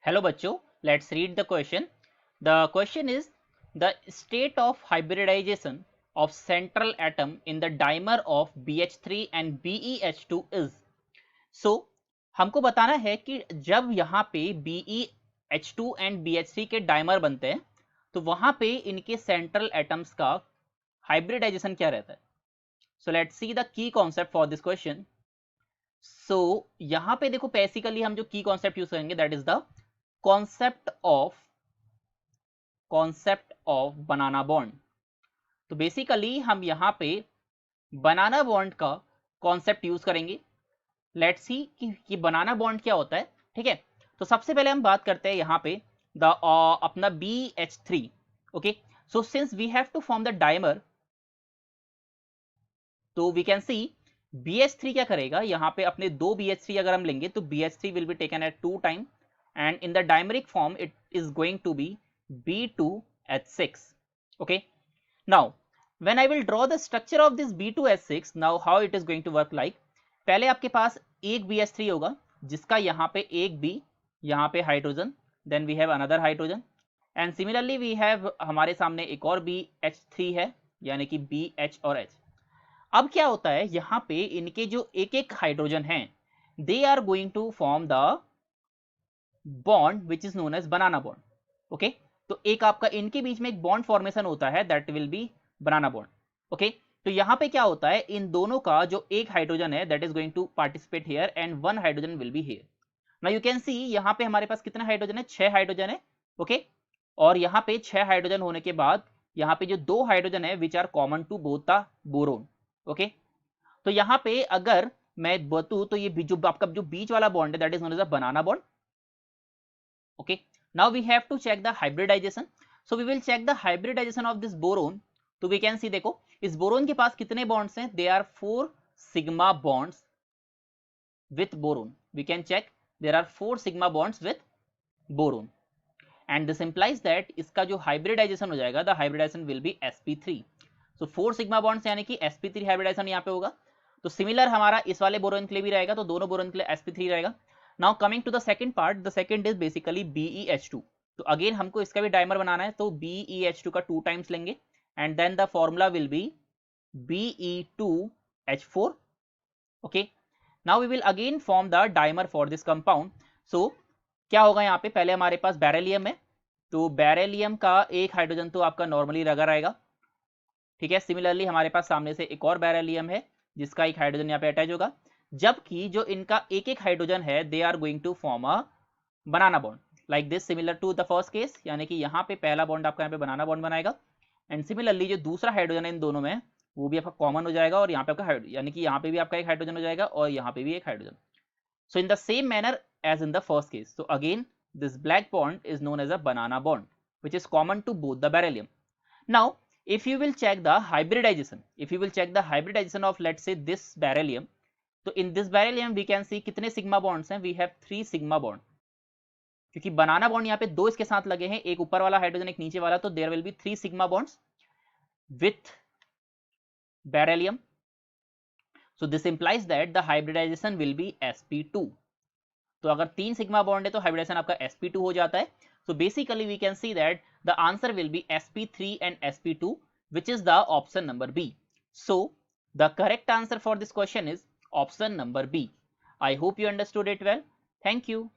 Hello बच्चों, let's read the question. The question is the state of hybridization of central atom in the dimer of BH3 and BeH2 is. So हमको बताना है कि जब यहाँ पे BeH2 and BH3 के डाइमर बनते हैं तो वहां पे इनके सेंट्रल एटम्स का हाइब्रिडाइजेशन क्या रहता है. So let's see the key concept for this question. So यहाँ पे देखो बेसिकली हम जो की कॉन्सेप्ट यूज करेंगे that is the concept of banana bond. तो बेसिकली हम यहाँ पे बनाना बॉन्ड का कॉन्सेप्ट यूज करेंगे. लेट्स सी कि बनाना बॉन्ड क्या होता है. ठीक है, तो सबसे पहले हम बात करते हैं यहाँ पे द अपना BH3. Okay, so since we have to form the dimer, तो वी कैन सी BH3 क्या करेगा. यहाँ पे अपने दो BH3 अगर हम लेंगे तो BH3 will be taken at 2 time and in the dimeric form it is going to be B2H6. okay, now when I will draw the structure of this B2H6, now how it is going to work like. पहले आपके पास एक BH3 होगा जिसका यहाँ पे एक B, यहाँ पे hydrogen, then we have another hydrogen and similarly we have हमारे सामने एक और BH3 है यानी कि BH और H. अब क्या होता है यहाँ पे इनके जो एक एक हाइड्रोजन हैं they are going to form the bond which is known as banana bond. Okay, तो एक आपका इनके बीच में एक बॉन्ड फॉर्मेशन होता है that will be banana bond. Okay, तो यहां पे क्या होता है इन दोनों का जो एक हाइड्रोजन है that is going to participate here and one hydrogen will be here. Now you can see यहाँ पे हमारे पास कितने हाइड्रोजन है, 6 हाइड्रोजन है. ओके, और यहाँ पे 6 हाइड्रोजन होने के बाद यहाँ पे जो दो हाइड्रोजन है which are common to both the boron. Okay, तो यहाँ पे अगर मैं बतूं तो ये जो आपका जो बीच वाला बॉन्ड है that is known as a banana bond. okay, now we have to check the hybridization. So we will check the hybridization of this boron. तो we can see देखो इस बोरोन के पास कितने बॉन्ड्स हैं, there are 4 sigma bonds with boron. We can check there are 4 sigma bonds with boron and this implies that इसका जो hybridization हो जाएगा the hybridization will be sp3. so 4 sigma bonds यानी कि sp3 hybridization यहाँ पे होगा. तो सिमिलर हमारा इस वाले बोरोन के लिए भी रहेगा, तो दोनों बोरोन के लिए sp3 रहेगा. Now coming to the second part, the second is basically BeH2. तो अगेन हमको इसका भी डाइमर बनाना है, तो BeH2 का 2 टाइम्स लेंगे and then the formula will be Be2H4. Okay, now we will again form the dimer for this compound. So क्या होगा यहाँ पे, पहले हमारे पास बेरिलियम है, तो बेरिलियम का एक हाइड्रोजन तो आपका नॉर्मली रगा रहेगा. ठीक है, सिमिलरली हमारे पास सामने से एक और बेरिलियम है जिसका एक हाइड्रोजन यहाँ पे अटैच होगा, जबकि जो इनका एक एक हाइड्रोजन है they are going to form a banana bond like this similar to the first case. यानी कि यहाँ पे पहला बॉन्ड आपका यहाँ पे बनाना बॉन्ड बनाएगा एंड सिमिलरली जो दूसरा हाइड्रोजन है इन दोनों में वो भी आपका कॉमन हो जाएगा और यहाँ पे आपका यानी कि यहाँ पे भी आपका एक हाइड्रोजन हो जाएगा और यहाँ पे भी एक hydrogen. So in the same manner as in the first case. So again this black bond is known as a banana bond which is common to both the beryllium. Now if you will check the hybridization of let's say this beryllium, तो in this beryllium we can see कितने sigma bonds हैं, we have 3 sigma bond. क्योंकि banana bond यहाँ पे दो इसके साथ लगे हैं, एक ऊपर वाला हाइड्रोजन एक नीचे वाला, तो there will be 3 sigma bonds with beryllium. So this implies that the hybridization will be sp2. तो अगर 3 सिग्मा बॉन्ड है तो हाइब्रिडाइजेशन आपका sp2 हो जाता है. So basically we can see that the answer will be sp3 and sp2 which is the option number B. So the correct answer for this question is option number B. I hope you understood it well. Thank you.